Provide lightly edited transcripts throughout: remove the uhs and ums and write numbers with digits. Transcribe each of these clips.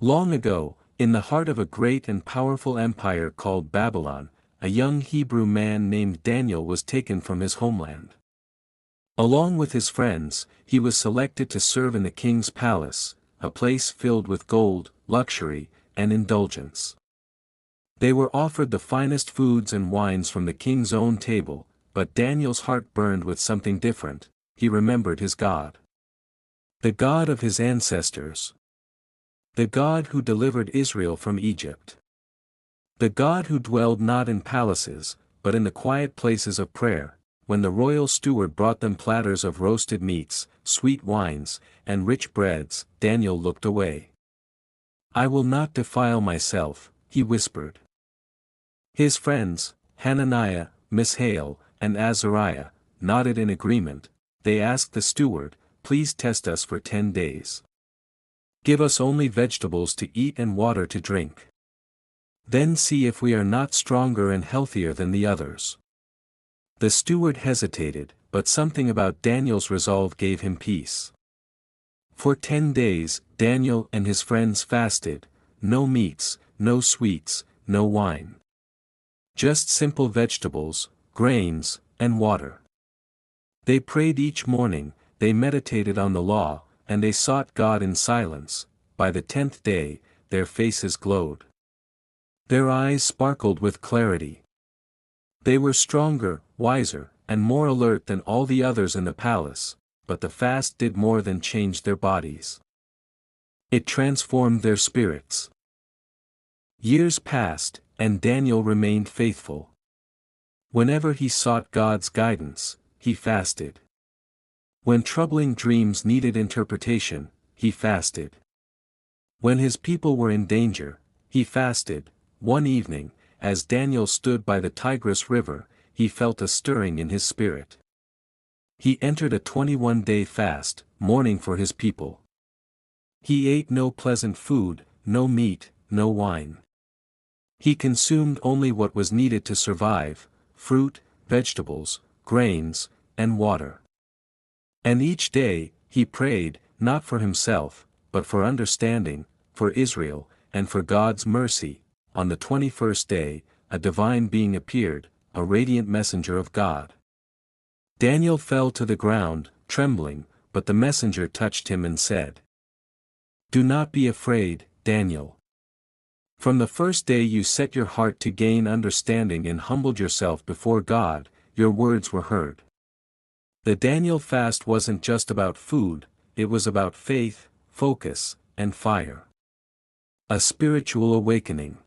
Long ago, in the heart of a great and powerful empire called Babylon, a young Hebrew man named Daniel was taken from his homeland. Along with his friends, he was selected to serve in the king's palace, a place filled with gold, luxury, and indulgence. They were offered the finest foods and wines from the king's own table, but Daniel's heart burned with something different. He remembered his God. The God of his ancestors. The God who delivered Israel from Egypt. The God who dwelled not in palaces, but in the quiet places of prayer. When the royal steward brought them platters of roasted meats, sweet wines, and rich breads, Daniel looked away. "I will not defile myself," he whispered. His friends, Hananiah, Mishael, and Azariah, nodded in agreement. They asked the steward, "Please test us for 10 days. Give us only vegetables to eat and water to drink. Then see if we are not stronger and healthier than the others." The steward hesitated, but something about Daniel's resolve gave him peace. For 10 days, Daniel and his friends fasted, no meats, no sweets, no wine. Just simple vegetables, grains, and water. They prayed each morning, they meditated on the law, and they sought God in silence. By the 10th day, their faces glowed. Their eyes sparkled with clarity. They were stronger, wiser, and more alert than all the others in the palace, but the fast did more than change their bodies. It transformed their spirits. Years passed, and Daniel remained faithful. Whenever he sought God's guidance, he fasted. When troubling dreams needed interpretation, he fasted. When his people were in danger, he fasted. One evening, as Daniel stood by the Tigris River, he felt a stirring in his spirit. He entered a 21-day fast, mourning for his people. He ate no pleasant food, no meat, no wine. He consumed only what was needed to survive: fruit, vegetables, grains, and water. And each day, he prayed, not for himself, but for understanding, for Israel, and for God's mercy. On the 21st day, a divine being appeared, a radiant messenger of God. Daniel fell to the ground, trembling, but the messenger touched him and said, "Do not be afraid, Daniel. From the first day you set your heart to gain understanding and humbled yourself before God, your words were heard." The Daniel fast wasn't just about food, it was about faith, focus, and fire. A spiritual awakening.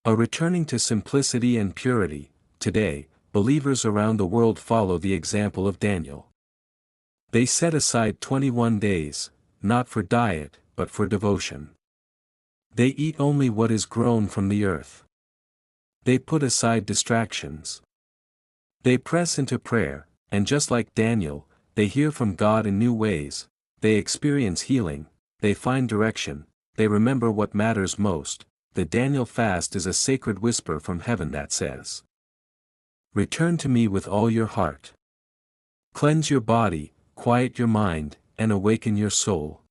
A returning to simplicity and purity. Today, believers around the world follow the example of Daniel. They set aside 21 days, not for diet, but for devotion. They eat only what is grown from the earth. They put aside distractions. They press into prayer, and just like Daniel, they hear from God in new ways. They experience healing, they find direction, they remember what matters most. The Daniel fast is a sacred whisper from heaven that says, "Return to me with all your heart. Cleanse your body, quiet your mind, and awaken your soul."